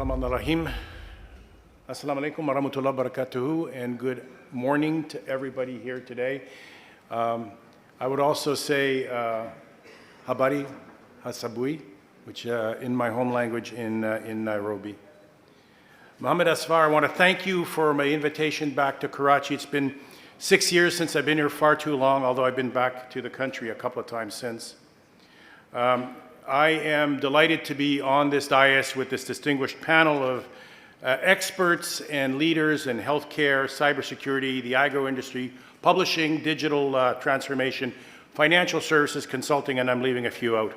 Bismillahirrahmanirrahim. Assalamu alaikum wa rahmatullahi wa barakatuhu, and good morning to everybody here today. I would also say Habari Hasabui, which in my home language in Nairobi. Mohammed Asfar, I want to thank you for my invitation back to Karachi. It's been 6 years since I've been here, far too long, although I've been back to the country a couple of times since. I am delighted to be on this dais with this distinguished panel of experts and leaders in healthcare, cybersecurity, the agro industry, publishing, digital transformation, financial services, consulting, and I'm leaving a few out.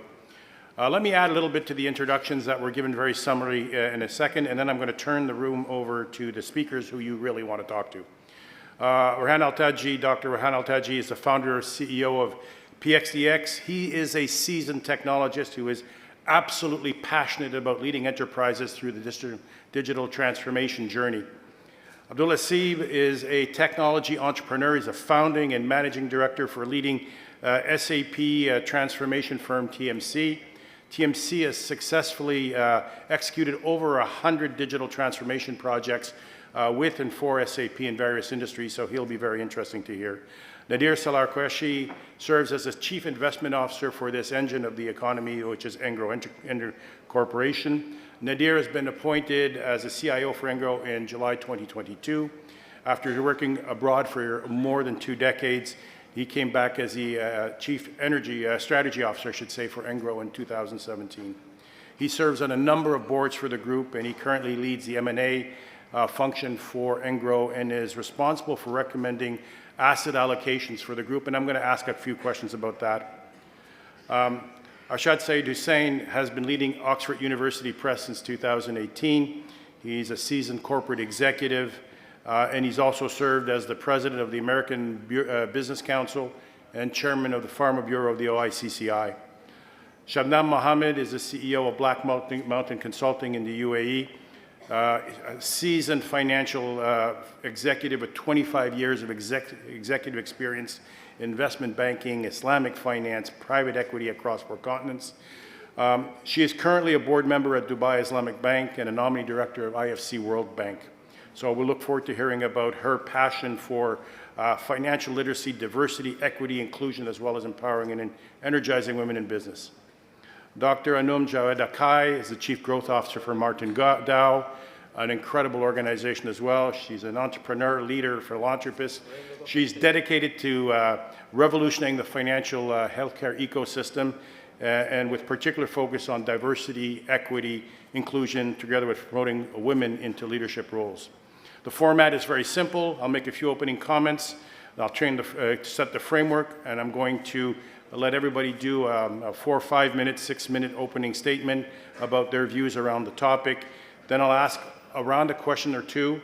Let me add a little bit to the introductions that were given very summarily in a second, and then I'm going to turn the room over to the speakers who you really want to talk to. Rehan Al-Taji, Dr. Rehan Al-Taji is the founder and CEO of PXDX. He is a seasoned technologist who is absolutely passionate about leading enterprises through the digital transformation journey. Abdul Asib is a technology entrepreneur. He's a founding and managing director for leading SAP transformation firm TMC. TMC has successfully executed over 100 digital transformation projects with and for SAP in various industries, so he'll be very interesting to hear. Nadir Salar Qureshi serves as the Chief Investment Officer for this engine of the economy, which is Engro Corporation. Nadir has been appointed as the CIO for Engro in July 2022. After working abroad for more than 2 decades, he came back as the Chief Energy Strategy Officer, I should say, for Engro in 2017. He serves on a number of boards for the group, and he currently leads the M&A function for Engro and is responsible for recommending asset allocations for the group, and I'm going to ask a few questions about that. Arshad Saeed Hussain has been leading Oxford University Press since 2018. He's a seasoned corporate executive, and he's also served as the president of the American Business Council and chairman of the Pharma Bureau of the OICCI. Shabnam Mohammed is the CEO of Black Mountain Consulting in the UAE. A seasoned financial executive with 25 years of executive experience in investment banking, Islamic finance, private equity across 4 continents. She is currently a board member at Dubai Islamic Bank and a nominee director of IFC World Bank. So we'll look forward to hearing about her passion for financial literacy, diversity, equity, inclusion, as well as empowering and energizing women in business. Dr. Anum Jawed Akai is the Chief Growth Officer for Martin Dow, an incredible organization as well. She's an entrepreneur, leader, philanthropist. She's dedicated to revolutionizing the financial healthcare ecosystem and with particular focus on diversity, equity, inclusion, together with promoting women into leadership roles. The format is very simple. I'll make a few opening comments. I'll set the framework, and I'm going to let everybody do a 4 or 5 minute, 6 minute opening statement about their views around the topic. Then I'll ask around a question or two,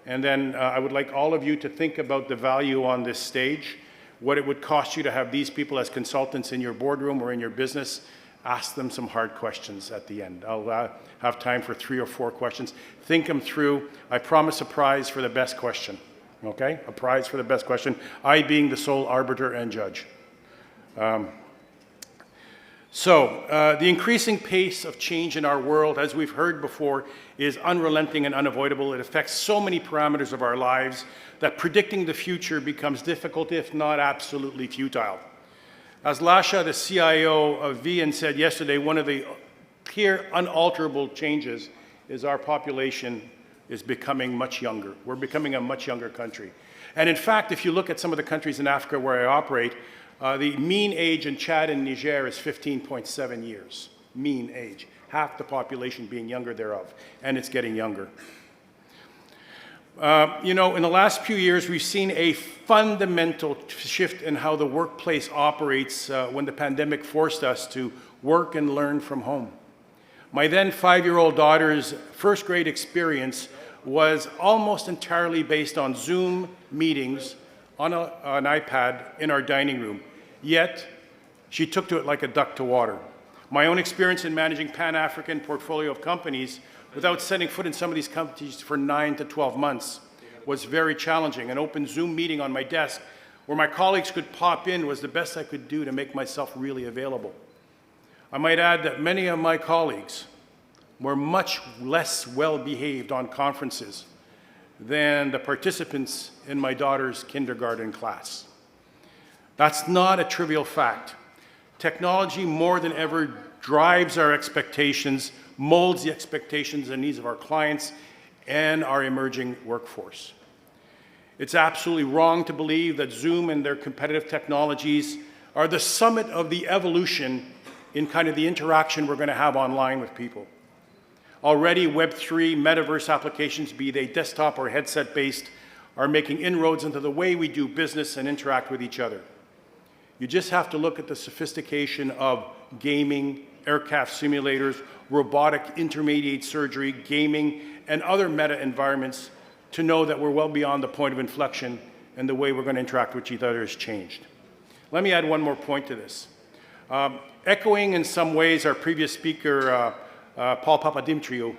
and then I would like all of you to think about the value on this stage, what it would cost you to have these people as consultants in your boardroom or in your business. Ask them some hard questions at the end. I'll have time for 3 or 4 questions. Think them through. I promise a prize for the best question, okay? A prize for the best question, I being the sole arbiter and judge. The increasing pace of change in our world, as we've heard before, is unrelenting and unavoidable. It affects so many parameters of our lives that predicting the future becomes difficult, if not absolutely futile. As Lasha, the CIO of VN, said yesterday, one of the clear, unalterable changes is our population is becoming much younger. We're becoming a much younger country. And in fact, if you look at some of the countries in Africa where I operate, the mean age in Chad and Niger is 15.7 years, mean age, half the population being younger thereof, and it's getting younger. You know, in the last few years, we've seen a fundamental shift in how the workplace operates when the pandemic forced us to work and learn from home. My then 5-year-old daughter's first grade experience was almost entirely based on Zoom meetings on an iPad in our dining room, yet she took to it like a duck to water. My own experience in managing Pan-African portfolio of companies without setting foot in some of these companies for 9 to 12 months was very challenging. An open Zoom meeting on my desk where my colleagues could pop in was the best I could do to make myself really available. I might add that many of my colleagues were much less well-behaved on conferences than the participants in my daughter's kindergarten class. That's not a trivial fact. Technology, more than ever, drives our expectations, molds the expectations and needs of our clients and our emerging workforce. It's absolutely wrong to believe that Zoom and their competitive technologies are the summit of the evolution in kind of the interaction we're going to have online with people. Already, Web3 metaverse applications, be they desktop or headset-based, are making inroads into the way we do business and interact with each other. You just have to look at the sophistication of gaming, aircraft simulators, robotic intermediate surgery, gaming, and other meta environments to know that we're well beyond the point of inflection and the way we're going to interact with each other has changed. Let me add one more point to this. Echoing in some ways our previous speaker, Paul Papadimitriou,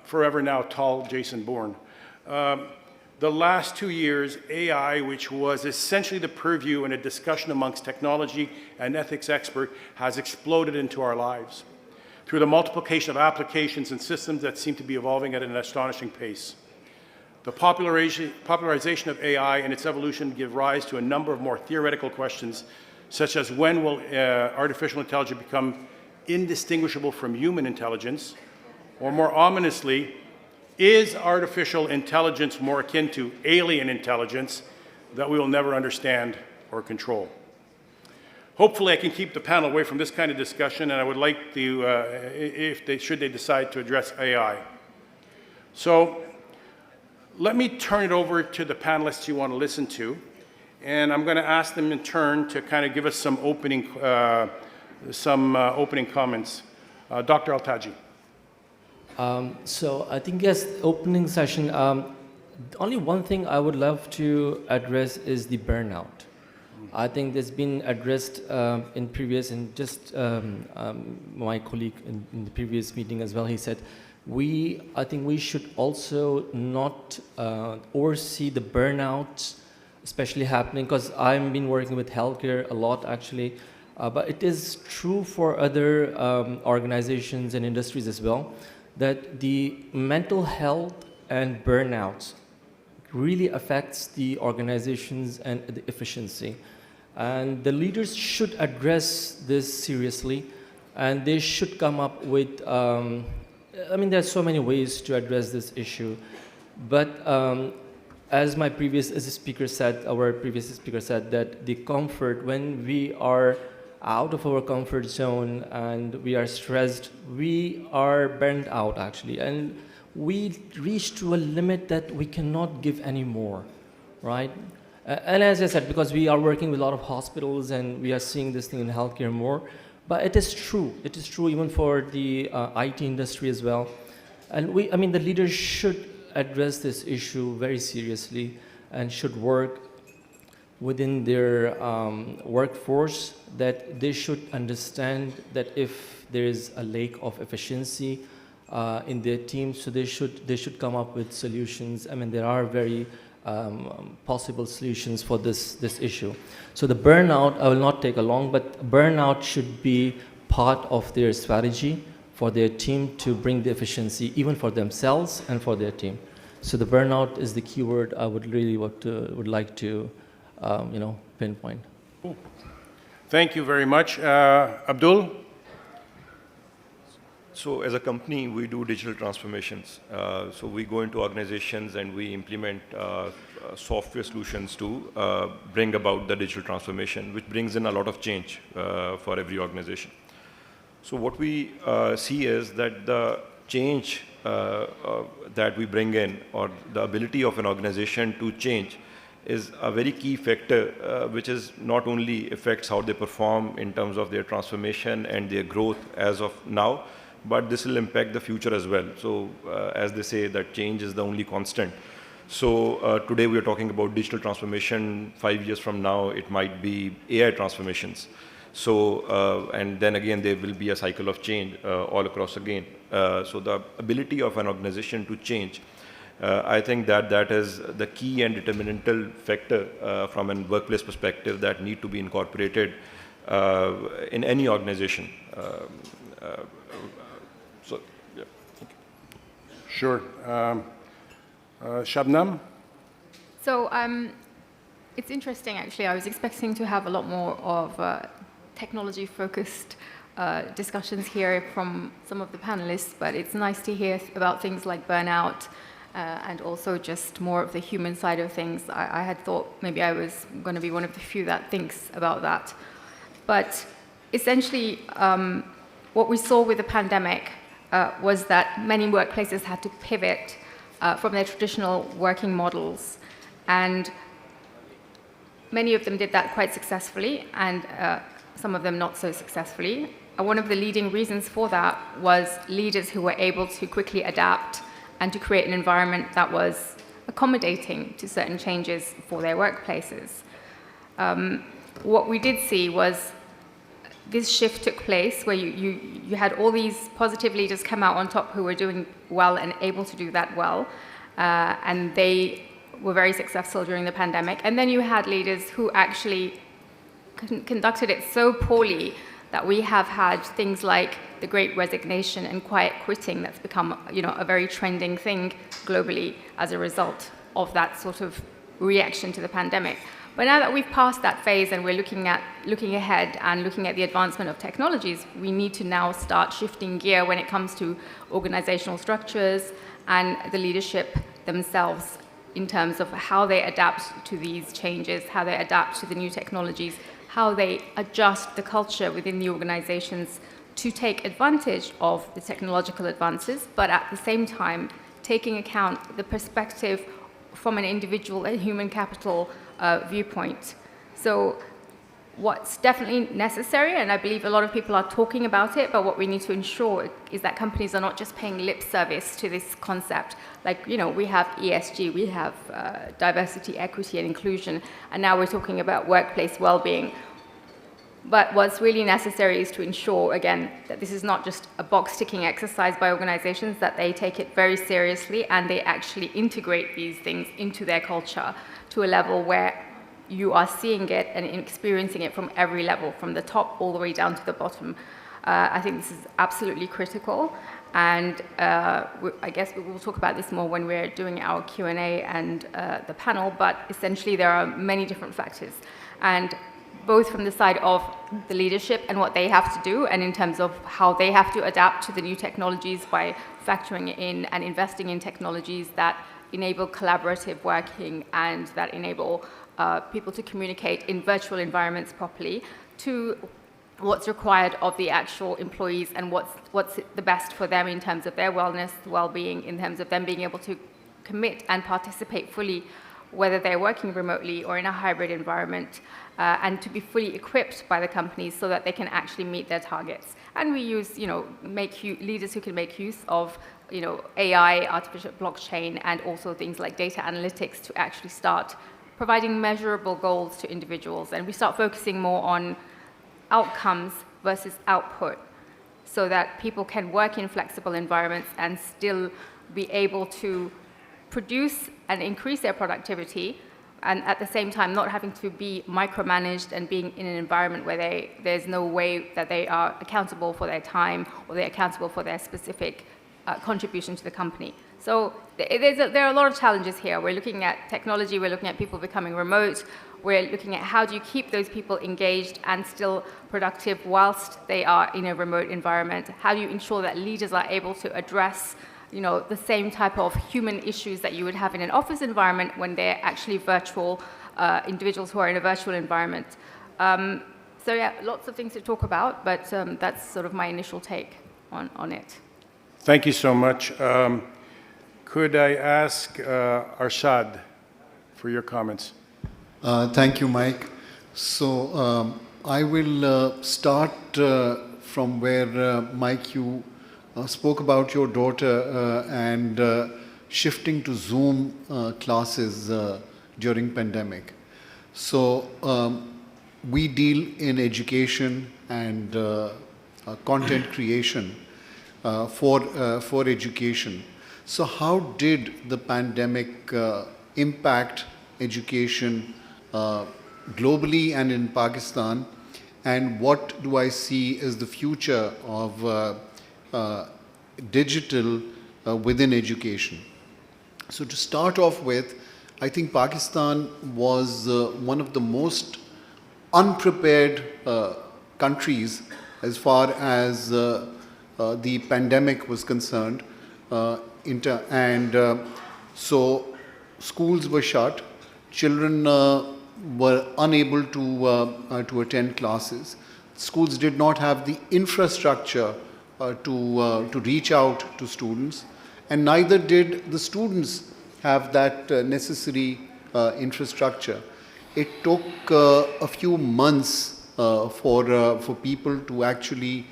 forever now tall Jason Bourne. The last 2 years, AI, which was essentially the purview and a discussion amongst technology and ethics experts, has exploded into our lives through the multiplication of applications and systems that seem to be evolving at an astonishing pace. The popularization of AI and its evolution give rise to a number of more theoretical questions, such as when will artificial intelligence become indistinguishable from human intelligence, or more ominously, is artificial intelligence more akin to alien intelligence that we will never understand or control? Hopefully I can keep the panel away from this kind of discussion, and I would like to, should they decide to address AI. So let me turn it over to the panelists you want to listen to, and I'm going to ask them in turn to kind of give us some opening comments. Dr. Altaji. So I think, yes, opening session, only one thing I would love to address is the burnout. I think that's been addressed in previous, and just my colleague in the previous meeting as well, he said, I think we should also not oversee the burnout, especially happening, because I've been working with healthcare a lot actually, but it is true for other organizations and industries as well, that the mental health and burnout really affects the organizations and the efficiency. And the leaders should address this seriously, and they should come up with, I mean, there's so many ways to address this issue, but as our previous speaker said, that the comfort, when we are out of our comfort zone and we are stressed, we are burnt out actually, and we reach to a limit that we cannot give anymore, right? And as I said, because we are working with a lot of hospitals and we are seeing this thing in healthcare more, but it is true even for the IT industry as well. And I mean, the leaders should address this issue very seriously and should work within their workforce, that they should understand that if there is a lack of efficiency in their team, so they should come up with solutions. I mean, there are very possible solutions for this issue. So the burnout, I will not take along, but burnout should be part of their strategy for their team to bring the efficiency, even for themselves and for their team. So the burnout is the key word I would really would like to pinpoint. Cool. Thank you very much. Abdul? So as a company, we do digital transformations. So we go into organizations and we implement software solutions to bring about the digital transformation, which brings in a lot of change for every organization. So what we see is that the change that we bring in, or the ability of an organization to change, is a very key factor, which is not only affects how they perform in terms of their transformation and their growth as of now, but this will impact the future as well. So as they say, that change is the only constant. So today we are talking about digital transformation. 5 years from now, it might be AI transformations. So, and then again, there will be a cycle of change all across again. So the ability of an organization to change, I think that is the key and determinantal factor from a workplace perspective that need to be incorporated in any organization. So Sure. Shabnam? So it's interesting, actually. I was expecting to have a lot more of technology-focused discussions here from some of the panelists, but it's nice to hear about things like burnout and also just more of the human side of things. I had thought maybe I was going to be one of the few that thinks about that. But essentially, what we saw with the pandemic was that many workplaces had to pivot from their traditional working models. And many of them did that quite successfully, and some of them not so successfully. One of the leading reasons for that was leaders who were able to quickly adapt and to create an environment that was accommodating to certain changes for their workplaces. What we did see was this shift took place where you had all these positive leaders come out on top who were doing well and able to do that well, and they were very successful during the pandemic. And then you had leaders who actually conducted it so poorly that we have had things like the Great Resignation and quiet quitting that's become, a very trending thing globally as a result of that sort of reaction to the pandemic. But now that we've passed that phase and we're looking ahead and looking at the advancement of technologies, we need to now start shifting gear when it comes to organizational structures and the leadership themselves in terms of how they adapt to these changes, how they adapt to the new technologies, how they adjust the culture within the organizations to take advantage of the technological advances, but at the same time, taking account the perspective from an individual and human capital viewpoint. So what's definitely necessary, and I believe a lot of people are talking about it, but what we need to ensure is that companies are not just paying lip service to this concept. Like, we have ESG, we have diversity, equity, and inclusion, and now we're talking about workplace well-being. But what's really necessary is to ensure, again, that this is not just a box-ticking exercise by organizations, that they take it very seriously and they actually integrate these things into their culture to a level where you are seeing it and experiencing it from every level, from the top all the way down to the bottom. I think this is absolutely critical, and I guess we will talk about this more when we're doing our Q&A and the panel, but essentially there are many different factors, and both from the side of the leadership and what they have to do, and in terms of how they have to adapt to the new technologies by factoring in and investing in technologies that enable collaborative working and that enable people to communicate in virtual environments properly, to what's required of the actual employees and what's the best for them in terms of their wellness, well-being, in terms of them being able to commit and participate fully, whether they're working remotely or in a hybrid environment, and to be fully equipped by the companies so that they can actually meet their targets. And we use, leaders who can make use of, AI, artificial blockchain, and also things like data analytics to actually start providing measurable goals to individuals. And we start focusing more on outcomes versus output so that people can work in flexible environments and still be able to produce and increase their productivity, and at the same time not having to be micromanaged and being in an environment where there's no way that they are accountable for their time or they're accountable for their specific contribution to the company. So there are a lot of challenges here. We're looking at technology, we're looking at people becoming remote, we're looking at how do you keep those people engaged and still productive whilst they are in a remote environment? How do you ensure that leaders are able to address the same type of human issues that you would have in an office environment when they're actually virtual individuals who are in a virtual environment? So yeah, lots of things to talk about, but that's sort of my initial take on it. Thank you so much. Could I ask Arshad for your comments? Thank you, Mike. So I will start from where, Mike, you spoke about your daughter and shifting to Zoom classes during pandemic. So we deal in education and content creation for education. So how did the pandemic impact education globally and in Pakistan? And what do I see as the future of digital within education. So to start off with, I think Pakistan was one of the most unprepared countries as far as the pandemic was concerned. So schools were shut, children were unable to attend classes. Schools did not have the infrastructure to reach out to students, and neither did the students have that necessary infrastructure. It took a few months for people to actually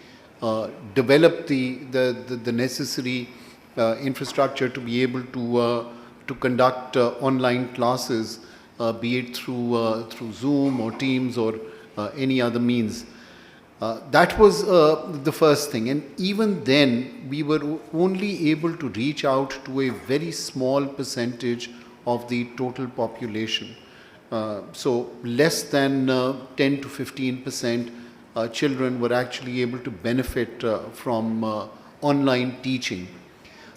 develop the necessary infrastructure to be able to conduct online classes, be it through Zoom or Teams or any other means. That was the first thing, and even then we were only able to reach out to a very small percentage of the total population. So less than 10 to 15% children were actually able to benefit from online teaching.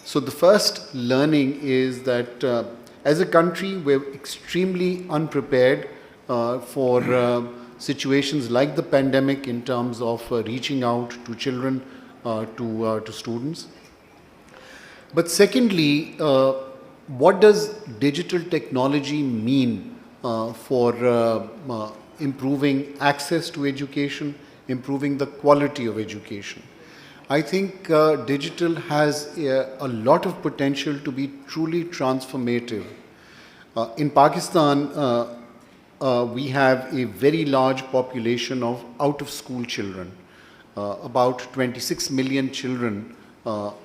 So the first learning is that as a country we're extremely unprepared for situations like the pandemic in terms of reaching out to children, to students. But secondly, what does digital technology mean for improving access to education, improving the quality of education? I think digital has a lot of potential to be truly transformative. In Pakistan, we have a very large population of out-of-school children. About 26 million children are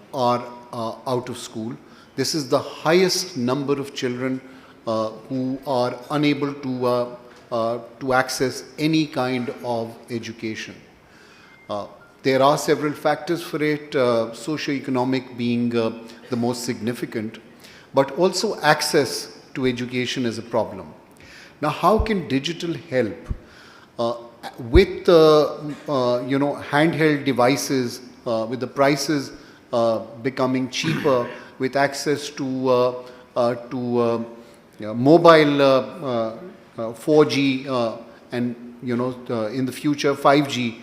out of school. This is the highest number of children who are unable to access any kind of education. There are several factors for it, socio-economic being the most significant, but also access to education is a problem. Now, how can digital help? With handheld devices, with the prices becoming cheaper, with access to mobile 4G and in the future 5G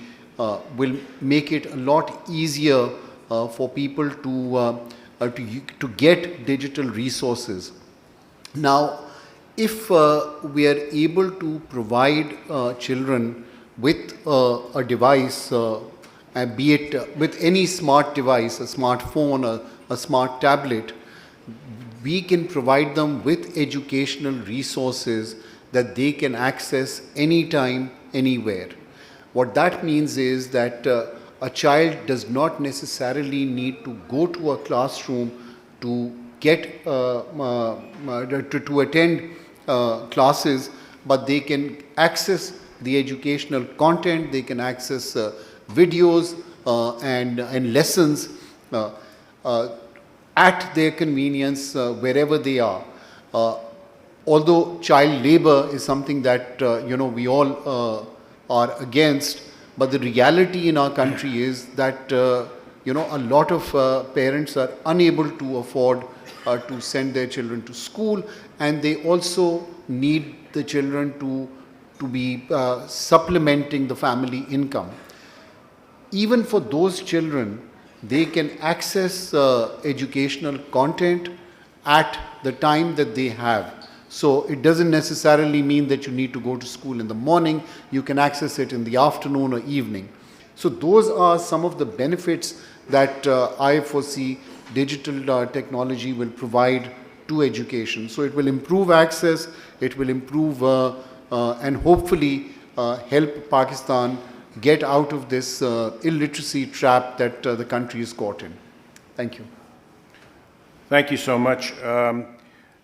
will make it a lot easier for people to get digital resources. Now, if we are able to provide children with a device, be it with any smart device, a smartphone, a smart tablet, we can provide them with educational resources that they can access anytime, anywhere. What that means is that a child does not necessarily need to go to a classroom to get to attend classes, but they can access the educational content, they can access videos and lessons at their convenience wherever they are. Although child labor is something that we all are against, but the reality in our country is that a lot of parents are unable to afford to send their children to school, and they also need the children to be supplementing the family income. Even for those children, they can access educational content at the time that they have. So it doesn't necessarily mean that you need to go to school in the morning. You can access it in the afternoon or evening. So those are some of the benefits that I foresee digital technology will provide to education. So it will improve access, it will improve and hopefully help Pakistan get out of this illiteracy trap that the country is caught in. Thank you. Thank you so much.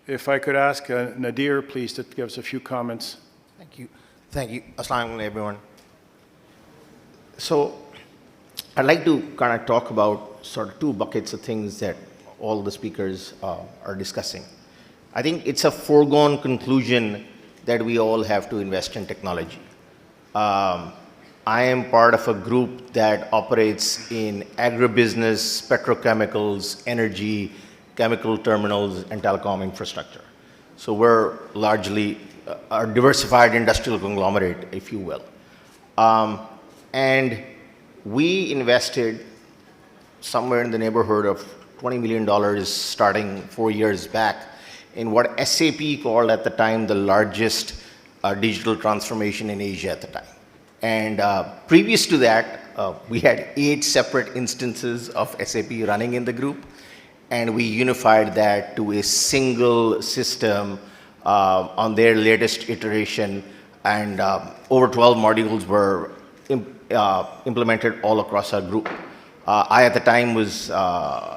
If I could ask Nadir, please, to give us a few comments. Thank you. Thank you. Assalamu alaikum, everyone. So I'd like to kind of talk about sort of two buckets of things that all the speakers are discussing. I think it's a foregone conclusion that we all have to invest in technology. I am part of a group that operates in agribusiness, petrochemicals, energy, chemical terminals, and telecom infrastructure. So we're largely a diversified industrial conglomerate, if you will. And we invested somewhere in the neighborhood of $20 million starting 4 years back in what SAP called at the time the largest digital transformation in Asia at the time. And previous to that, we had 8 separate instances of SAP running in the group, and we unified that to a single system on their latest iteration, and over 12 modules were implemented all across our group. I, at the time, was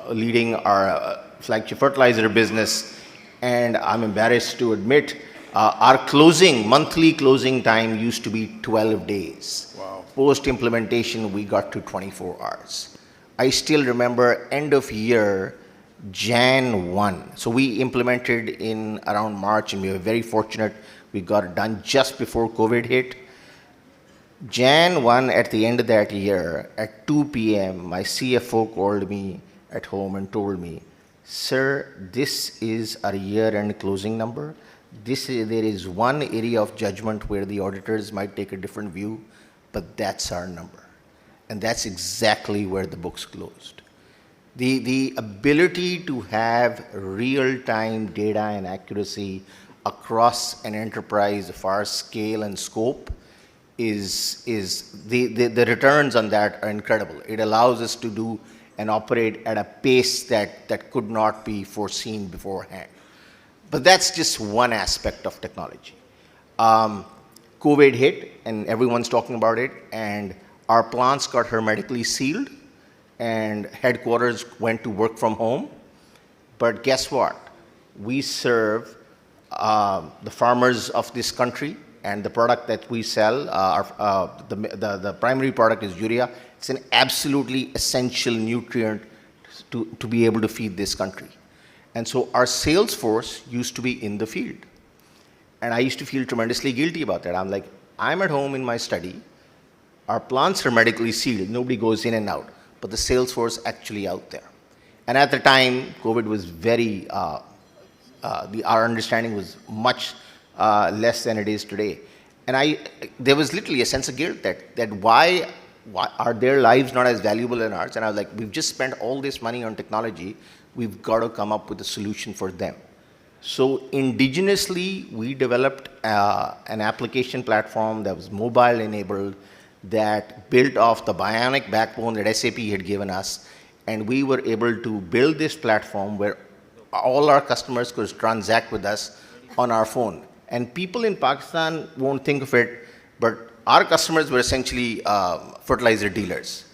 leading our flagship fertilizer business, and I'm embarrassed to admit our monthly closing time used to be 12 days. Wow. Post-implementation, we got to 24 hours. I still remember end of year, Jan 1. So we implemented in around March, and we were very fortunate. We got it done just before COVID hit. Jan 1, at the end of that year, at 2 p.m., my CFO called me at home and told me, "Sir, this is our year-end closing number. There is one area of judgment where the auditors might take a different view, but that's our number." And that's exactly where the books closed. The ability to have real-time data and accuracy across an enterprise of our scale and scope is the returns on that are incredible. It allows us to do and operate at a pace that could not be foreseen beforehand. But that's just one aspect of technology. COVID hit, and everyone's talking about it, and our plants got hermetically sealed, and headquarters went to work from home. But guess what? We serve the farmers of this country, and the product that we sell, the primary product is urea. It's an absolutely essential nutrient to be able to feed this country. And so our sales force used to be in the field. And I used to feel tremendously guilty about that. I'm like, I'm at home in my study. Our plants are medically sealed. Nobody goes in and out. But the sales force actually out there. And at the time, COVID was very, our understanding was much less than it is today. And there was literally a sense of guilt that why are their lives not as valuable than ours? And I was like, we've just spent all this money on technology. We've got to come up with a solution for them. So indigenously, we developed an application platform that was mobile enabled, that built off the bionic backbone that SAP had given us. And we were able to build this platform where all our customers could transact with us on our phone. And people in Pakistan won't think of it, but our customers were essentially fertilizer dealers.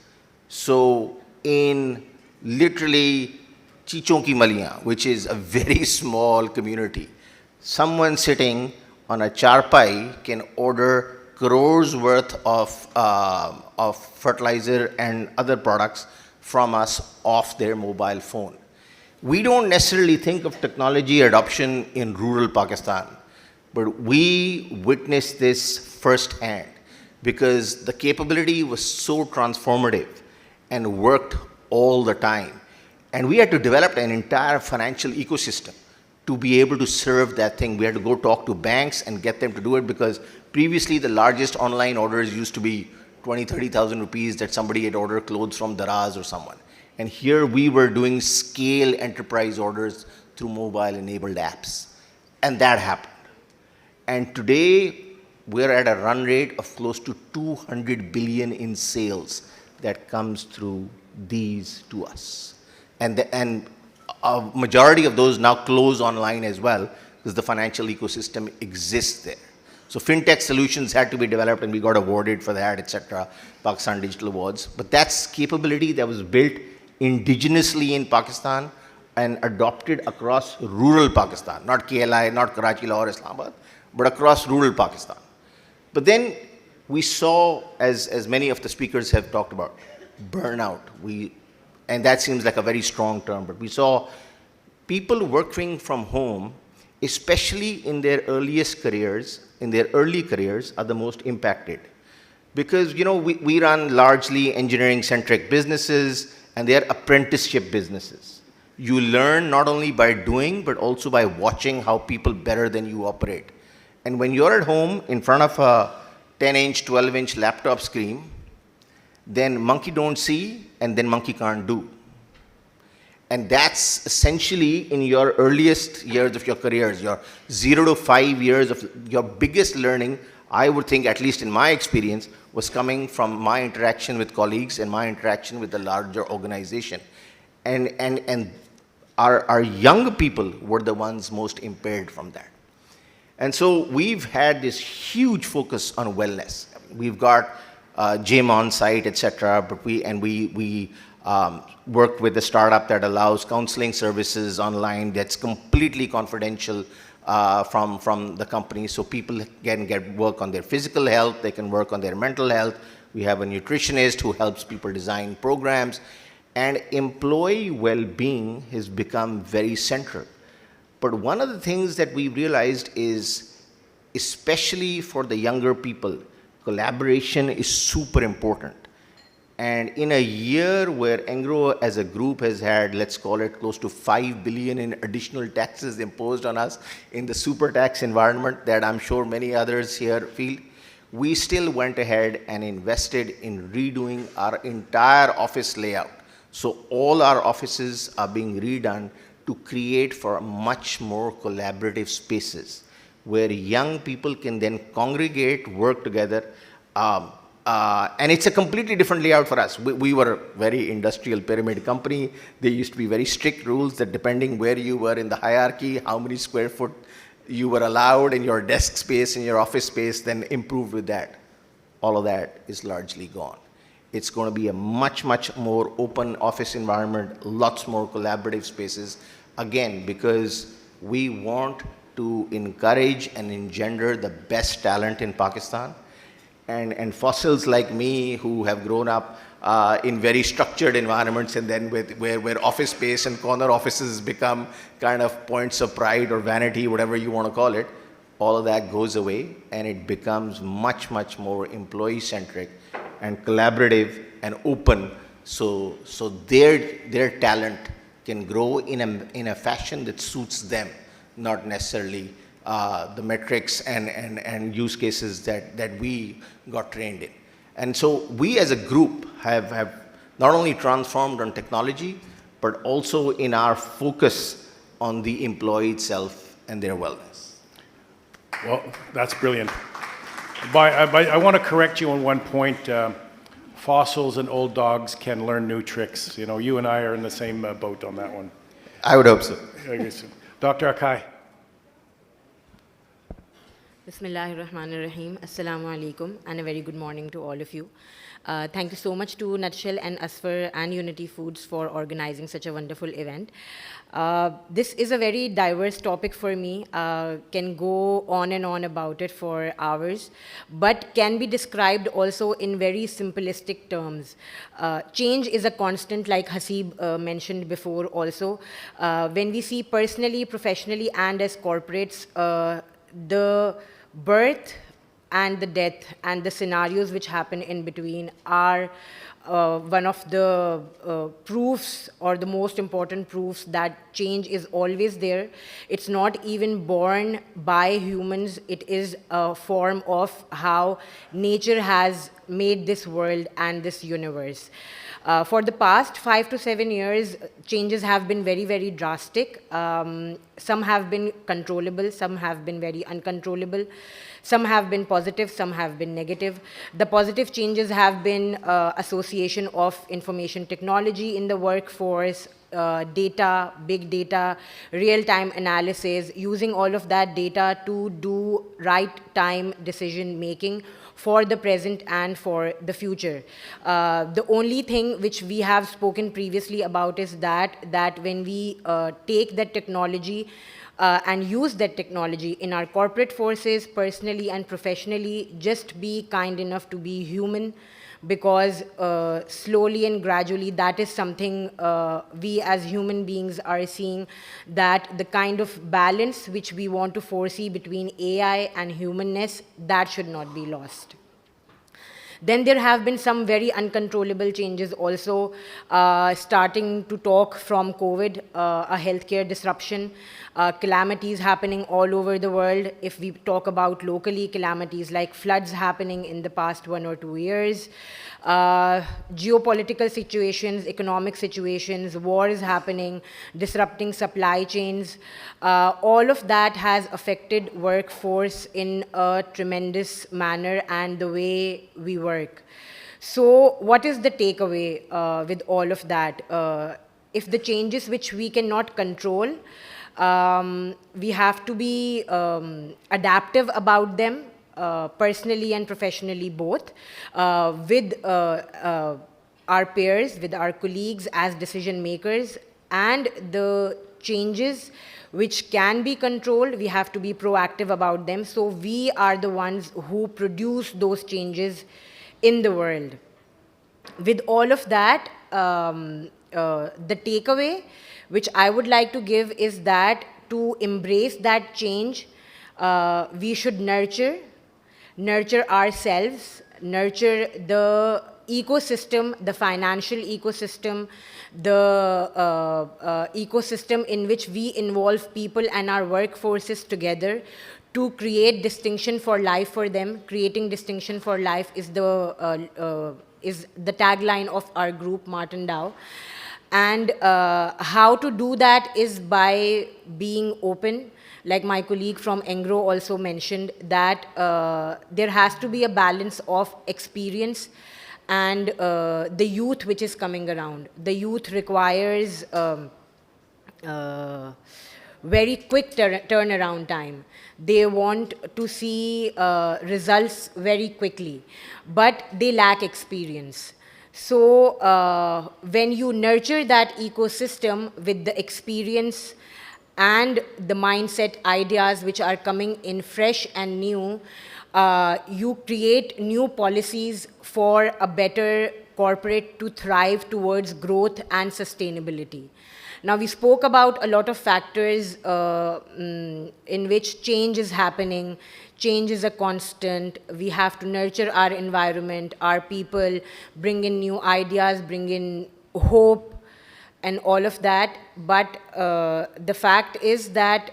So in literally Chichon Ki Maliyan, which is a very small community, someone sitting on a charpai can order crores worth of fertilizer and other products from us off their mobile phone. We don't necessarily think of technology adoption in rural Pakistan, but we witnessed this firsthand because the capability was so transformative and worked all the time. And we had to develop an entire financial ecosystem to be able to serve that thing. We had to go talk to banks and get them to do it because previously the largest online orders used to be 20, 30,000 rupees that somebody had ordered clothes from Daraz or someone. And here we were doing scale enterprise orders through mobile-enabled apps. And that happened. And today, we're at a run rate of close to 200 billion in sales that comes through these to us. And a majority of those now close online as well because the financial ecosystem exists there. So fintech solutions had to be developed and we got awarded for that, etc. Pakistan Digital Awards. But that's capability that was built indigenously in Pakistan and adopted across rural Pakistan, not KLI, not Karachi, Lahore, Islamabad, but across rural Pakistan. But then we saw, as many of the speakers have talked about, burnout. And that seems like a very strong term, but we saw people working from home, especially in their earliest careers, in their early careers, are the most impacted. Because, we run largely engineering-centric businesses, and they're apprenticeship businesses. You learn not only by doing, but also by watching how people better than you operate. And when you're at home in front of a 10-inch, 12-inch laptop screen, then monkey don't see, and then monkey can't do. And that's essentially in your earliest years of your careers, your 0 to 5 years of your biggest learning, I would think, at least in my experience, was coming from my interaction with colleagues and my interaction with the larger organization. And our young people were the ones most impaired from that. And so we've had this huge focus on wellness. We've got gym on site, etc. But we worked with a startup that allows counseling services online that's completely confidential from the company, so people can get work on their physical health, they can work on their mental health. We have a nutritionist who helps people design programs, and employee well-being has become very central. But one of the things that we realized is, especially for the younger people, collaboration is super important. And in a year where Engro as a group has had, let's call it, close to 5 billion in additional taxes imposed on us in the super tax environment that I'm sure many others here feel, we still went ahead and invested in redoing our entire office layout. So all our offices are being redone to create for much more collaborative spaces where young people can then congregate, work together. And it's a completely different layout for us. We were a very industrial pyramid company. There used to be very strict rules that depending where you were in the hierarchy, how many square foot you were allowed in your desk space, in your office space, then improved with that. All of that is largely gone. It's going to be a much, much more open office environment, lots more collaborative spaces. Again, because we want to encourage and engender the best talent in Pakistan. And fossils like me who have grown up in very structured environments, and then where office space and corner offices become kind of points of pride or vanity, whatever you want to call it, all of that goes away and it becomes much, much more employee-centric and collaborative and open, so their talent can grow in a fashion that suits them, not necessarily the metrics and use cases that we got trained in. And so we as a group have not only transformed on technology, but also in our focus on the employee itself and their wellness. Well, that's brilliant. I want to correct you on one point. Fossils and old dogs can learn new tricks. You know, you and I are in the same boat on that one. I would hope so. Dr. Akai. Bismillahirrahmanirrahim. Assalamu alaikum, and a very good morning to all of you. Thank you so much to Nutshell and Asfar and Unity Foods for organizing such a wonderful event. This is a very diverse topic for me. Can go on and on about it for hours, but can be described also in very simplistic terms. Change is a constant, like Hasib mentioned before also. When we see personally, professionally, and as corporates, the birth and the death and the scenarios which happen in between are one of the proofs, or the most important proofs, that change is always there. It's not even born by humans. It is a form of how nature has made this world and this universe. For the past 5 to 7 years, changes have been very, very drastic. Some have been controllable, some have been very uncontrollable. Some have been positive, some have been negative. The positive changes have been association of information technology in the workforce, data, big data, real-time analysis, using all of that data to do right-time decision-making for the present and for the future. The only thing which we have spoken previously about is that when we take that technology and use that technology in our corporate forces, personally and professionally, just be kind enough to be human, because slowly and gradually that is something we as human beings are seeing, that the kind of balance which we want to foresee between AI and humanness, that should not be lost. Then there have been some very uncontrollable changes also, starting to talk from COVID, a healthcare disruption, calamities happening all over the world. If we talk about locally, calamities like floods happening in the past 1 or 2 years, geopolitical situations, economic situations, wars happening, disrupting supply chains, all of that has affected workforce in a tremendous manner and the way we work. So what is the takeaway with all of that? If the changes which we cannot control, we have to be adaptive about them, personally and professionally both, with our peers, with our colleagues as decision makers, and the changes which can be controlled, we have to be proactive about them. So we are the ones who produce those changes in the world. With all of that, the takeaway which I would like to give is that to embrace that change, we should nurture ourselves, nurture the ecosystem, the financial ecosystem, the ecosystem in which we involve people and our workforces together to create distinction for life for them. Creating distinction for life is the tagline of our group, Martin Dow. And how to do that is by being open. Like my colleague from Engro also mentioned, that there has to be a balance of experience and the youth which is coming around. The youth requires very quick turnaround time. They want to see results very quickly, but they lack experience. So when you nurture that ecosystem with the experience and the mindset ideas which are coming in fresh and new, you create new policies for a better corporate to thrive towards growth and sustainability. Now, we spoke about a lot of factors in which change is happening. Change is a constant. We have to nurture our environment, our people, bring in new ideas, bring in hope, and all of that. But the fact is that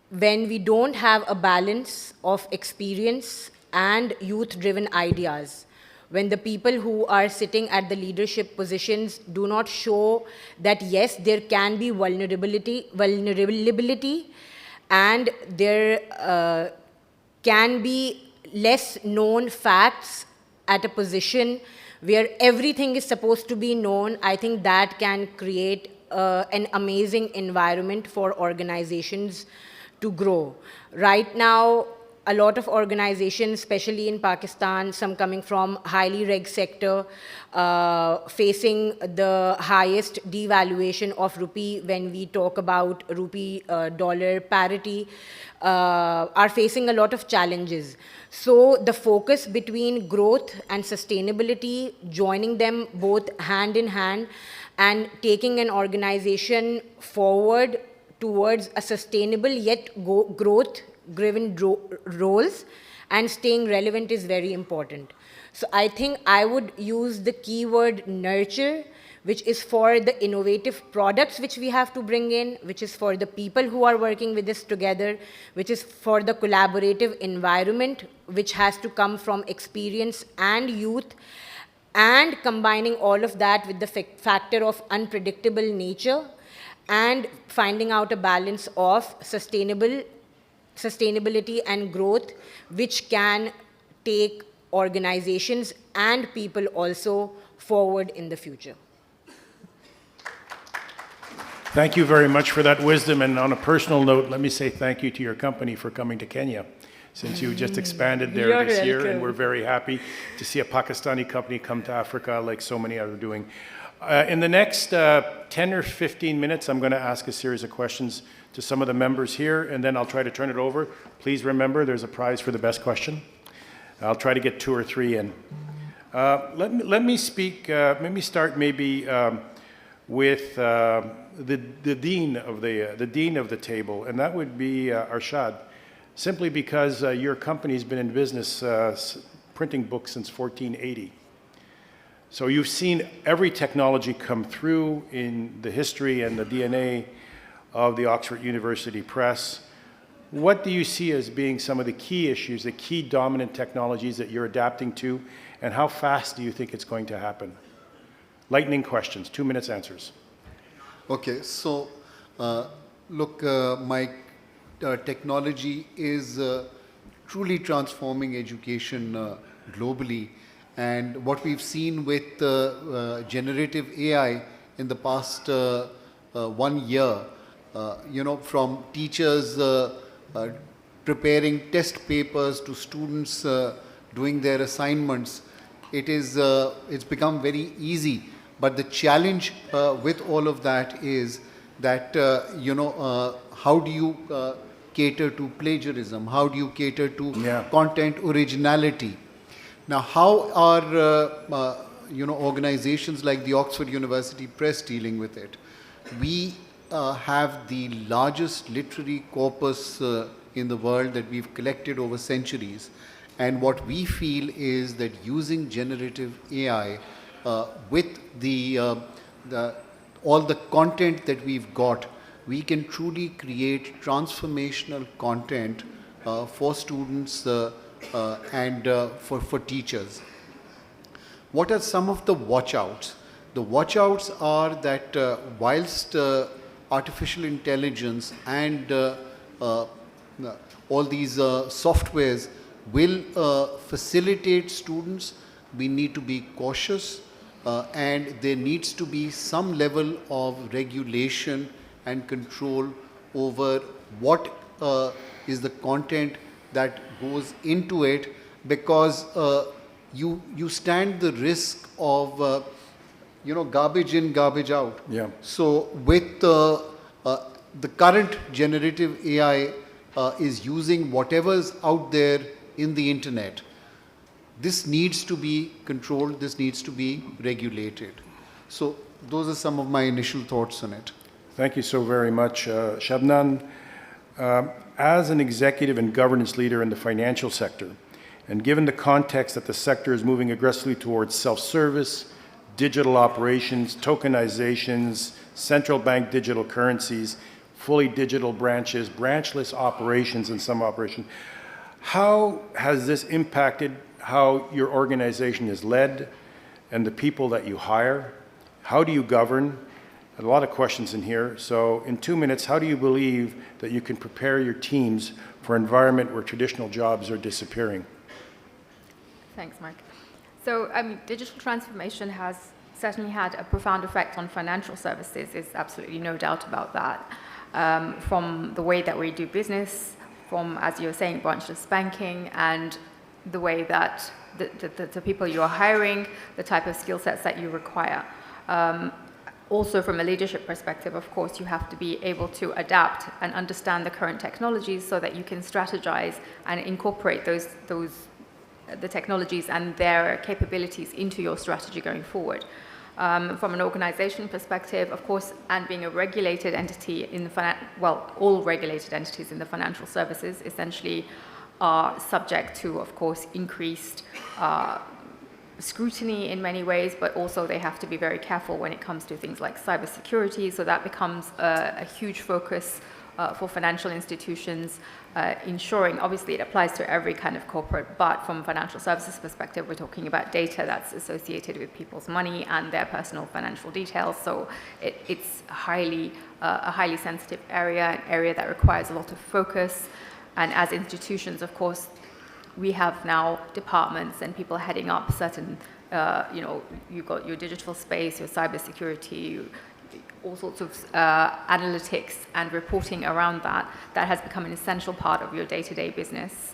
when we don't have a balance of experience and youth-driven ideas, when the people who are sitting at the leadership positions do not show that, yes, there can be vulnerability and there can be less known facts at a position where everything is supposed to be known, I think that can create an amazing environment for organizations to grow. Right now, a lot of organizations, especially in Pakistan, some coming from highly reg sector, facing the highest devaluation of rupee when we talk about rupee dollar parity, are facing a lot of challenges. So the focus between growth and sustainability, joining them both hand in hand and taking an organization forward towards a sustainable yet growth-driven roles and staying relevant is very important. So I think I would use the keyword nurture, which is for the innovative products which we have to bring in, which is for the people who are working with us together, which is for the collaborative environment, which has to come from experience and youth, and combining all of that with the factor of unpredictable nature, and finding out a balance of sustainability and growth, which can take organizations and people also forward in the future. Thank you very much for that wisdom. And on a personal note, let me say thank you to your company for coming to Kenya, since you just expanded there You're this year, and welcome. we're very happy to see a Pakistani company come to Africa like so many are doing. In the next 10 or 15 minutes, I'm going to ask a series of questions to some of the members here, and then I'll try to turn it over. Please remember, there's a prize for the best question. I'll try to get 2 or 3 in. Let me speak. Let me start maybe with the dean of the table, and that would be Arshad. simply because your company's been in business printing books since 1480. So you've seen every technology come through in the history and the DNA of the Oxford University Press. What do you see as being some of the key issues, the key dominant technologies that you're adapting to, and how fast do you think it's going to happen? Lightning questions, 2 minutes answers. Okay, so look, Mike, technology is truly transforming education globally. And what we've seen with generative AI in the past 1 year, from teachers preparing test papers to students doing their assignments, it's become very easy. But the challenge with all of that is that, how do you cater to plagiarism? How do you cater to content originality? Now, how are organizations like the Oxford University Press dealing with it? We have the largest literary corpus in the world that we've collected over centuries. And what we feel is that using generative AI with all the content that we've got, we can truly create transformational content for students and for teachers. What are some of the watch-outs? The watch-outs are that whilst artificial intelligence and all these softwares will facilitate students, we need to be cautious and there needs to be some level of regulation and control over what is the content that goes into it, because you stand the risk of garbage in, garbage out. Yeah. So with the current generative AI is using whatever's out there in the internet. This needs to be controlled, this needs to be regulated. So those are some of my initial thoughts on it. Thank you so very much. Shabnan, as an executive and governance leader in the financial sector, and given the context that the sector is moving aggressively towards self-service, digital operations, tokenizations, central bank digital currencies, fully digital branches, branchless operations in some operations, how has this impacted how your organization is led and the people that you hire? How do you govern? A lot of questions in here. So in 2 minutes, how do you believe that you can prepare your teams for an environment where traditional jobs are disappearing? Thanks, Mark. So, digital transformation has certainly had a profound effect on financial services. There's absolutely no doubt about that. From the way that we do business, from, as you were saying, branchless banking, and the way that the people you are hiring, the type of skill sets that you require. Also, from a leadership perspective, of course, you have to be able to adapt and understand the current technologies so that you can strategize and incorporate the technologies and their capabilities into your strategy going forward. From an organization perspective, of course, and being a regulated entity in the all regulated entities in the financial services essentially are subject to, of course, increased scrutiny in many ways, but also they have to be very careful when it comes to things like cybersecurity. So that becomes a huge focus for financial institutions, ensuring, obviously it applies to every kind of corporate, but from a financial services perspective, we're talking about data that's associated with people's money and their personal financial details. So it's a highly sensitive area, an area that requires a lot of focus. And as institutions, of course, we have now departments and people heading up certain, you've got your digital space, your cybersecurity, all sorts of analytics and reporting around that. That has become an essential part of your day-to-day business.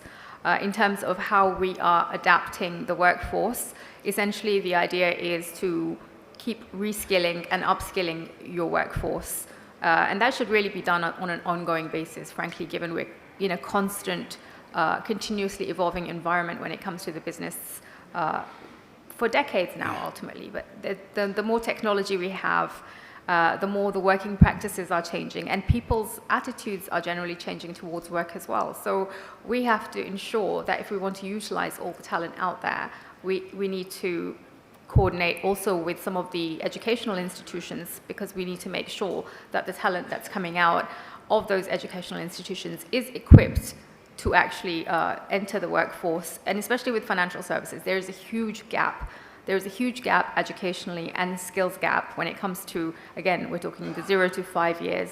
In terms of how we are adapting the workforce, essentially the idea is to keep reskilling and upskilling your workforce. And that should really be done on an ongoing basis, frankly, given we're in a constant, continuously evolving environment when it comes to the business for decades now, ultimately. But the more technology we have, the more the working practices are changing, and people's attitudes are generally changing towards work as well. So we have to ensure that if we want to utilize all the talent out there, we need to coordinate also with some of the educational institutions, because we need to make sure that the talent that's coming out of those educational institutions is equipped to actually enter the workforce. And especially with financial services, there is a huge gap. There is a huge gap educationally and skills gap when it comes to, again, we're talking the 0 to 5 years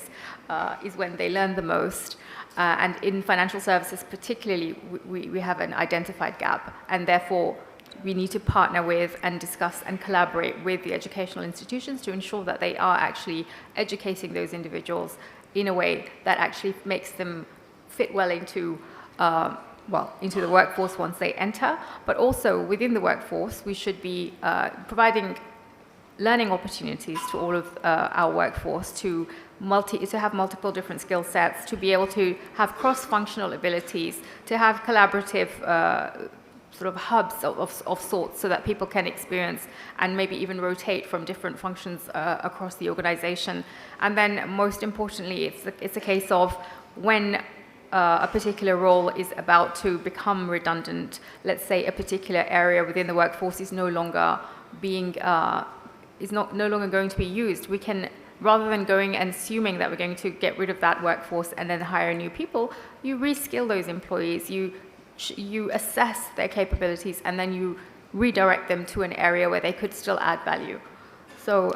is when they learn the most. And in financial services particularly, we have an identified gap, and therefore we need to partner with and discuss and collaborate with the educational institutions to ensure that they are actually educating those individuals in a way that actually makes them fit well into into the workforce once they enter. But also within the workforce, we should be providing learning opportunities to all of our workforce to have multiple different skill sets, to be able to have cross-functional abilities, to have collaborative sort of hubs of sorts, so that people can experience and maybe even rotate from different functions across the organization. And then most importantly, it's a case of when a particular role is about to become redundant, let's say a particular area within the workforce is no longer going to be used, we can, rather than going and assuming that we're going to get rid of that workforce and then hire new people, you reskill those employees, you assess their capabilities, and then you redirect them to an area where they could still add value. So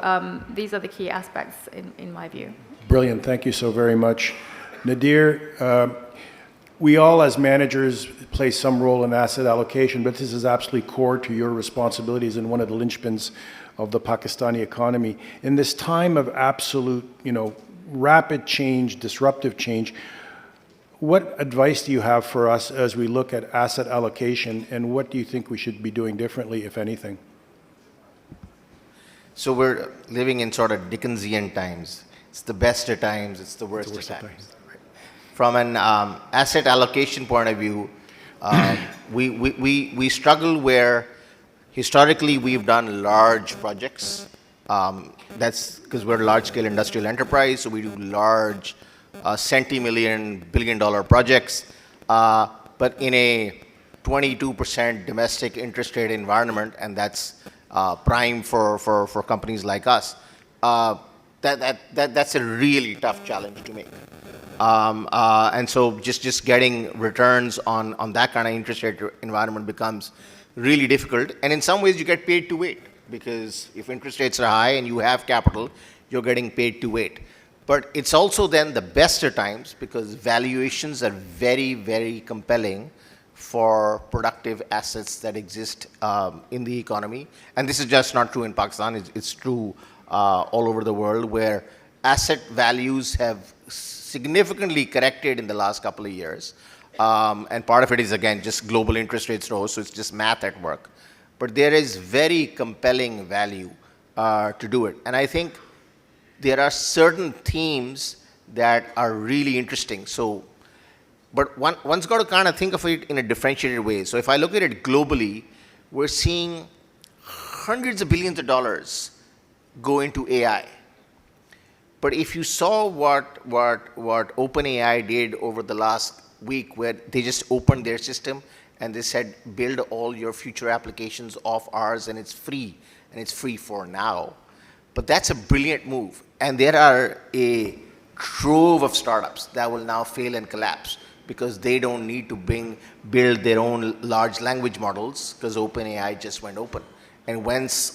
these are the key aspects in my view. Brilliant. Thank you so very much. Nadir, we all as managers play some role in asset allocation, but this is absolutely core to your responsibilities and one of the linchpins of the Pakistani economy. In this time of absolute, rapid change, disruptive change, what advice do you have for us as we look at asset allocation, and what do you think we should be doing differently, if anything? So we're living in sort of Dickensian times. It's the best of times, it's the worst of times. From an asset allocation point of view, we struggle where historically we've done large projects. That's because we're a large-scale industrial enterprise, so we do large centimillion, billion-dollar projects. But in a 22% domestic interest rate environment, and that's prime for companies like us, that's a really tough challenge to make. And so just getting returns on that kind of interest rate environment becomes really difficult. And in some ways, you get paid to wait, because if interest rates are high and you have capital, you're getting paid to wait. But it's also then the best of times, because valuations are very, very compelling for productive assets that exist in the economy. And this is just not true in Pakistan, it's true all over the world, where asset values have significantly corrected in the last couple of years. And part of it is, again, just global interest rates rose, so it's just math at work. But there is very compelling value to do it. And I think there are certain themes that are really interesting. So, but one's got to kind of think of it in a differentiated way. So if I look at it globally, we're seeing hundreds of billions of dollars go into AI. But if you saw what OpenAI did over the last week, where they just opened their system and they said, build all your future applications off ours, and it's free for now. But that's a brilliant move. And there are a trove of startups that will now fail and collapse because they don't need to build their own large language models, because OpenAI just went open. And once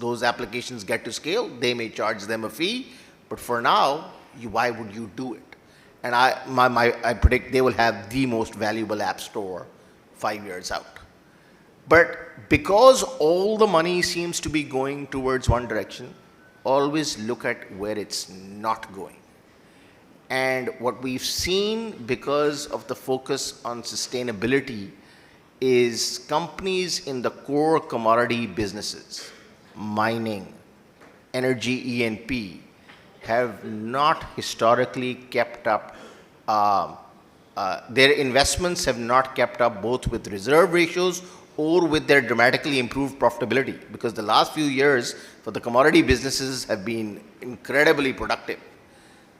those applications get to scale, they may charge them a fee. But for now, why would you do it? And I predict they will have the most valuable app store 5 years out. But because all the money seems to be going towards one direction, always look at where it's not going. And what we've seen, because of the focus on sustainability, is companies in the core commodity businesses, mining, energy, E&P, have not historically kept up, their investments have not kept up both with reserve ratios or with their dramatically improved profitability, because the last few years for the commodity businesses have been incredibly productive.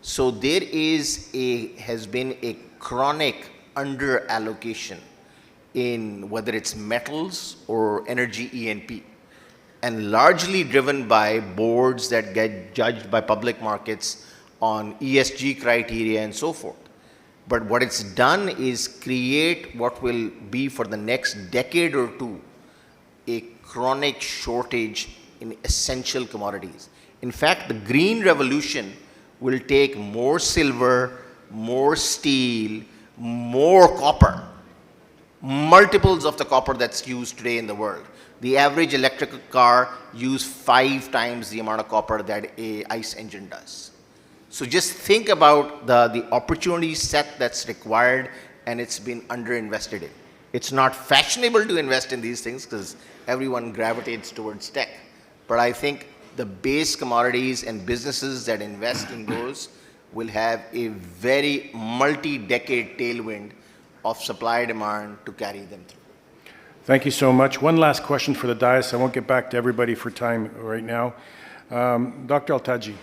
So there has been a chronic under allocation in whether it's metals or energy E&P, and largely driven by boards that get judged by public markets on ESG criteria and so forth. But what it's done is create what will be for the next decade or two a chronic shortage in essential commodities. In fact, the green revolution will take more silver, more steel, more copper, multiples of the copper that's used today in the world. The average electrical car uses 5 times the amount of copper that a ICE engine does. So just think about the opportunity set that's required, and it's been underinvested in. It's not fashionable to invest in these things because everyone gravitates towards tech. But I think the base commodities and businesses that invest in those will have a very multi-decade tailwind of supply-demand to carry them through. Thank you so much. One last question for the dais. I won't get back to everybody for time right now. Dr. Altaji,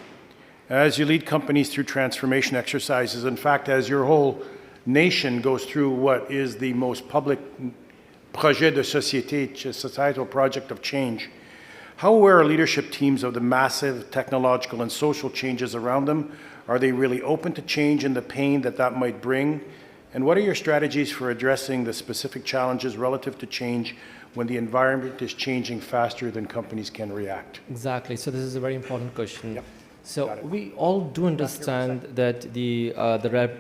as you lead companies through transformation exercises, in fact, as your whole nation goes through what is the most public projet de société, societal project of change, how aware are leadership teams of the massive technological and social changes around them? Are they really open to change and the pain that that might bring? And what are your strategies for addressing the specific challenges relative to change when the environment is changing faster than companies can react? Exactly. So this is a very important question. Yep. So we all do understand that the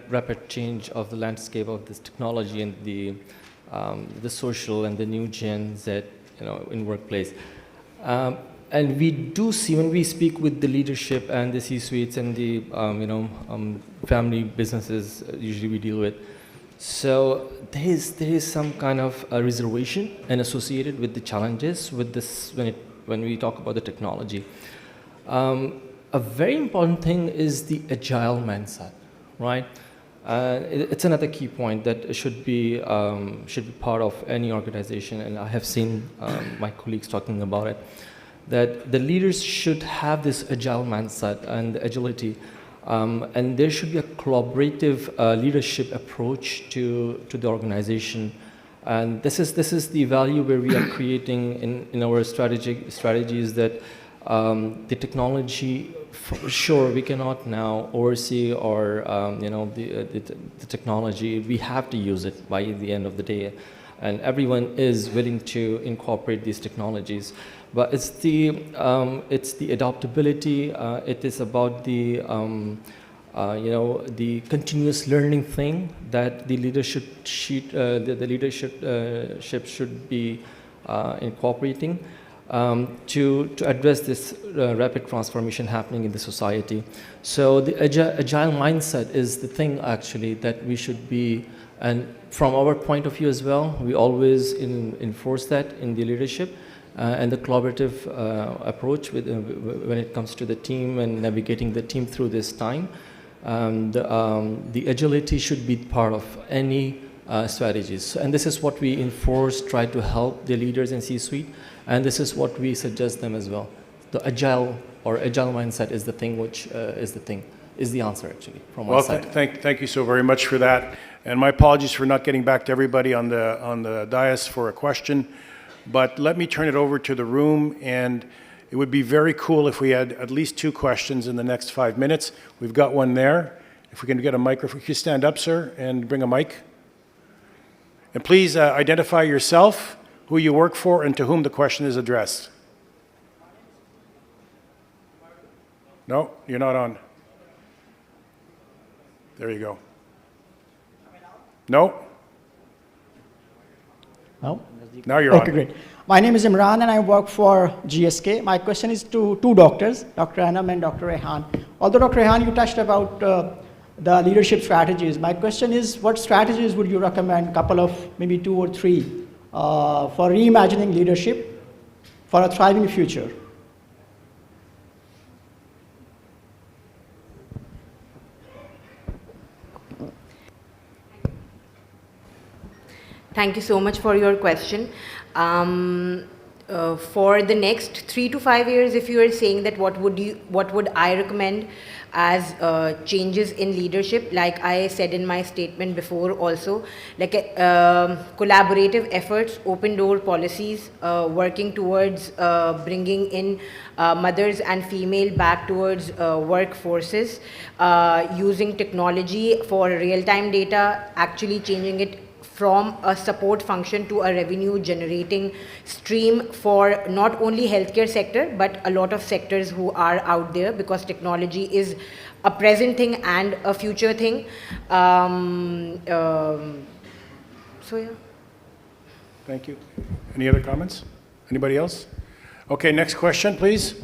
rapid change of the landscape of this technology and the social and the new Gen Z, in workplace. And we do see when we speak with the leadership and the C-suites and the family businesses usually we deal with. So there is some kind of a reservation and associated with the challenges with this when we talk about the technology. A very important thing is the agile mindset, right? It's another key point that should be part of any organization, and I have seen my colleagues talking about it, that the leaders should have this agile mindset and agility, and there should be a collaborative leadership approach to the organization. And this is the value where we are creating in our strategies that the technology, for sure, we cannot now oversee or the technology. We have to use it by the end of the day, and everyone is willing to incorporate these technologies. But it's the adaptability. It is about the the continuous learning thing that the leadership should be incorporating. To address this rapid transformation happening in the society. So the agile mindset is the thing actually that we should be, and from our point of view as well, we always enforce that in the leadership and the collaborative approach when it comes to the team and navigating the team through this time. The agility should be part of any strategies. And this is what we enforce, try to help the leaders in C-suite. And this is what we suggest them as well. The agile mindset is the thing is the answer actually from my side. Thank you so very much for that. And my apologies for not getting back to everybody on the dais for a question. But let me turn it over to the room, and it would be very cool if we had at least 2 questions in the next 5 minutes. We've got one there. If we can get a microphone, could you stand up, sir, and bring a mic? And please identify yourself, who you work for, and to whom the question is addressed. No, you're not on. There you go. No? No? Now you're on. Okay, great. My name is Imran and I work for GSK. My question is to 2 doctors, Dr. Anam and Dr. Rehan. Although Dr. Rehan, you touched about the leadership strategies. My question is, what strategies would you recommend, couple of maybe 2 or 3, for reimagining leadership for a thriving future? Thank you so much for your question. For the next 3 to 5 years, if you are saying that what would I recommend as changes in leadership, like I said in my statement before also, like collaborative efforts, open door policies, working towards bringing in mothers and female back towards workforces, using technology for real-time data, actually changing it from a support function to a revenue generating stream for not only healthcare sector but a lot of sectors who are out there, because technology is a present thing and a future thing. So yeah. Thank you. Any other comments? Anybody else? Okay, next question, please.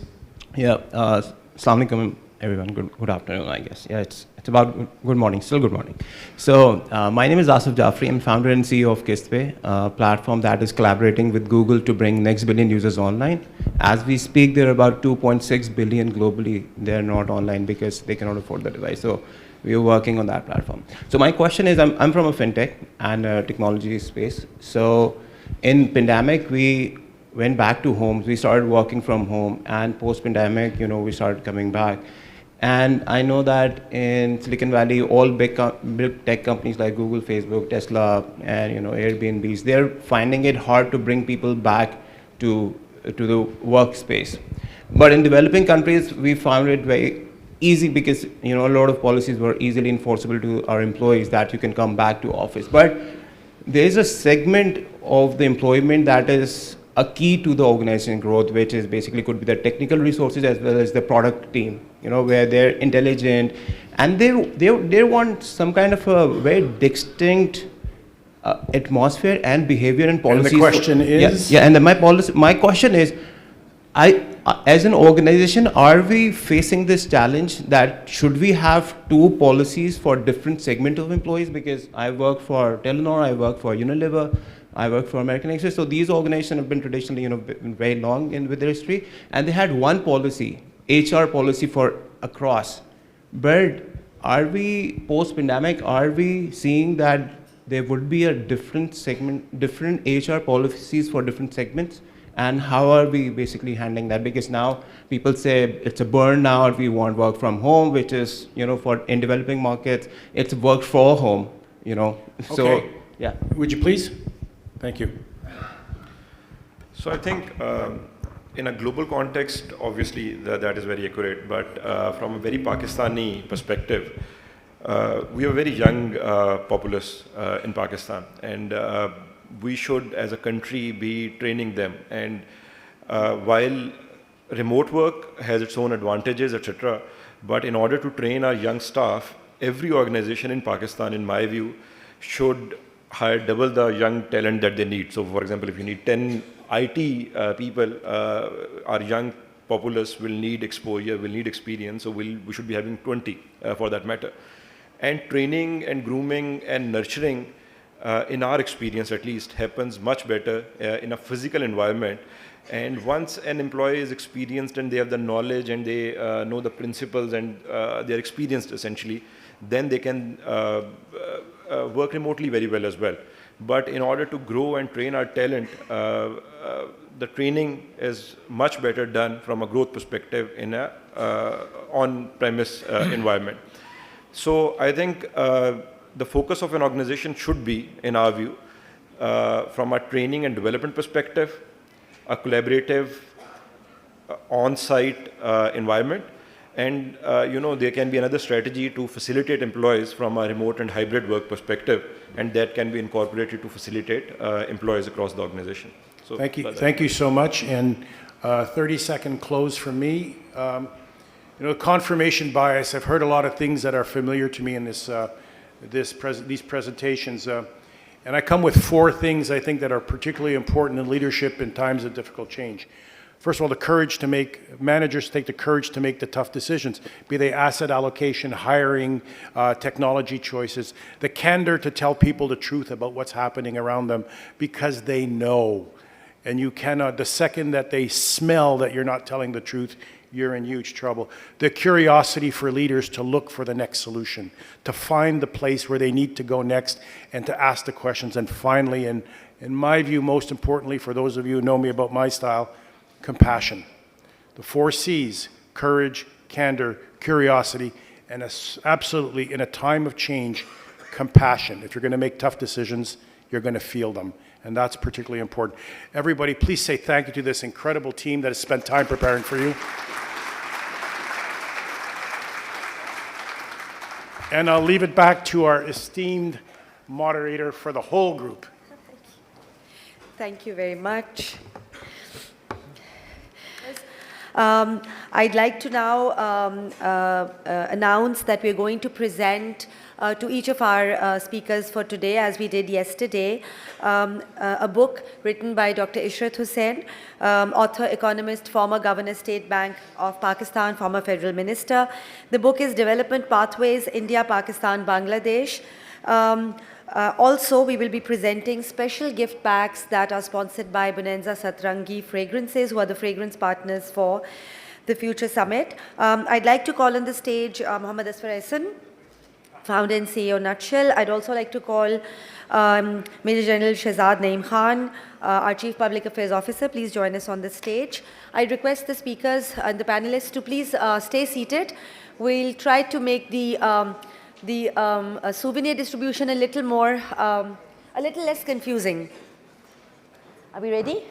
Yeah, Assalamu alaikum, everyone. Good afternoon, I guess. Yeah, it's about good morning, still good morning. So, my name is Asif Jafri. I'm founder and CEO of Kistpay, a platform that is collaborating with Google to bring next billion users online. As we speak, there are about 2.6 billion globally. They're not online because they cannot afford the device. So, we are working on that platform. So, my question is, I'm from a fintech and technology space. So, in pandemic, we went back to homes. We started working from home, and post-pandemic, we started coming back. And I know that in Silicon Valley, all big tech companies like Google, Facebook, Tesla, and Airbnbs, they're finding it hard to bring people back to the workspace. But in developing countries, we found it very easy because a lot of policies were easily enforceable to our employees that you can come back to office. But there is a segment of the employment that is a key to the organization growth, which is basically could be the technical resources as well as the product team, where they're intelligent and they want some kind of a very distinct atmosphere and behavior and policies. And the question is? Yeah, and my question is, as an organization, are we facing this challenge that should we have two policies for different segment of employees? Because I work for Telenor, I work for Unilever, I work for American Express. So these organizations have been traditionally, very long with their history, and they had one policy, HR policy for across. But are we post-pandemic? Are we seeing that there would be a different segment, different HR policies for different segments? And how are we basically handling that? Because now people say it's a burnout. We want work from home, which is, in developing markets, it's work for home. So Okay. yeah. Would you please? Thank you. So I think in a global context, obviously that is very accurate, but from a very Pakistani perspective, we are a very young populace in Pakistan, and we should as a country be training them. And while remote work has its own advantages, etc., but in order to train our young staff, every organization in Pakistan, in my view, should hire double the young talent that they need. So for example, if you need 10 IT people, our young populace will need exposure, will need experience, so we should be having 20 for that matter. And training and grooming and nurturing, in our experience at least, happens much better in a physical environment. And once an employee is experienced and they have the knowledge and they know the principles and they're experienced essentially, then they can work remotely very well as well. But in order to grow and train our talent, the training is much better done from a growth perspective in a on-premise environment. So I think the focus of an organization should be, in our view, from a training and development perspective, a collaborative on-site environment, and there can be another strategy to facilitate employees from a remote and hybrid work perspective, and that can be incorporated to facilitate employees across the organization. So Thank you so much. And 30-second close from me. Confirmation bias. I've heard a lot of things that are familiar to me in these presentations. And I come with 4 things I think that are particularly important in leadership in times of difficult change. First of all, the courage to make, managers take the courage to make the tough decisions, be they asset allocation, hiring, technology choices, the candor to tell people the truth about what's happening around them because they know. And you cannot, the second that they smell that you're not telling the truth, you're in huge trouble. The curiosity for leaders to look for the next solution, to find the place where they need to go next and to ask the questions. And finally, and in my view, most importantly, for those of you who know me about my style, compassion. The 4 C's: courage, candor, curiosity, and absolutely, in a time of change, compassion. If you're going to make tough decisions, you're going to feel them. And that's particularly important. Everybody, please say thank you to this incredible team that has spent time preparing for you. And I'll leave it back to our esteemed moderator for the whole group. Thank you very much. I'd like to now announce that we're going to present to each of our speakers for today, as we did yesterday, a book written by Dr. Ishrat Hussain, author, economist, former Governor State Bank of Pakistan, former Federal Minister. The book is Development Pathways, India, Pakistan, Bangladesh. Also, we will be presenting special gift packs that are sponsored by Bonanza Satrangi Fragrances, who are the fragrance partners for the Future Summit. I'd like to call on the stage Mohammad Asfar Ehsan, founder and CEO, Nutshell. I'd also like to call Major General Shehzad Naeem Khan, our Chief Public Affairs Officer. Please join us on the stage. I request the speakers and the panelists to please stay seated. We'll try to make the souvenir distribution a little less confusing. Are we ready?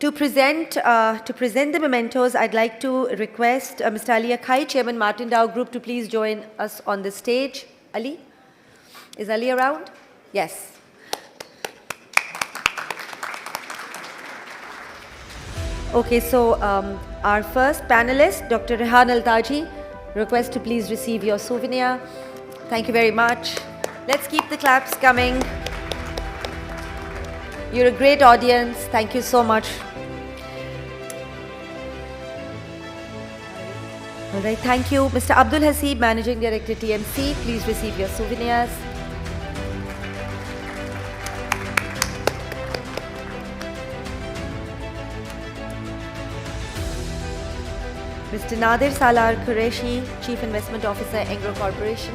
To present the mementos, I'd like to request Mr. Ali Akai, Chairman Martin Dow Group, to please join us on the stage. Ali? Is Ali around? Yes. Okay, so our first panelist, Dr. Rehan Altaji, request to please receive your souvenir. Thank you very much. Let's keep the claps coming. You're a great audience. Thank you so much. All right, thank you. Mr. Abdul Hasib, Managing Director, TMC, please receive your souvenirs. Mr. Nadir Salar Qureshi, Chief Investment Officer, Engro Corporation.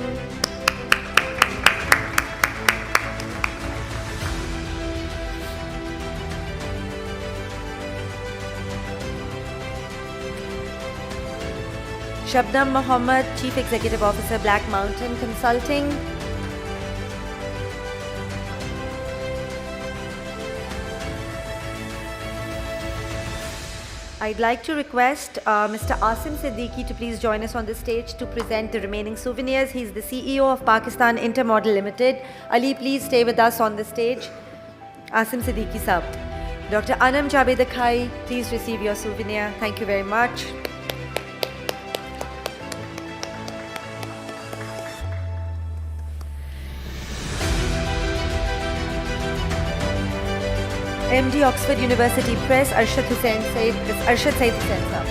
Shabnam Mohammed, Chief Executive Officer, Black Mountain Consulting. I'd like to request Mr. Asim Siddiqui to please join us on the stage to present the remaining souvenirs. He's the CEO of Pakistan Intermodal Limited. Ali, please stay with us on the stage. Asim Siddiqui sir. Dr. Anam Javed Akai, please receive your souvenir. Thank you very much. MD Oxford University Press, Arshad Said Hussain sir.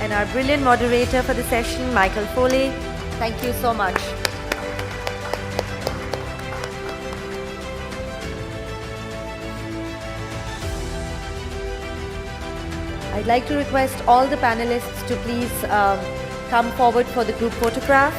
And our brilliant moderator for the session, Michael Foley. Thank you so much. I'd like to request all the panelists to please come forward for the group photograph.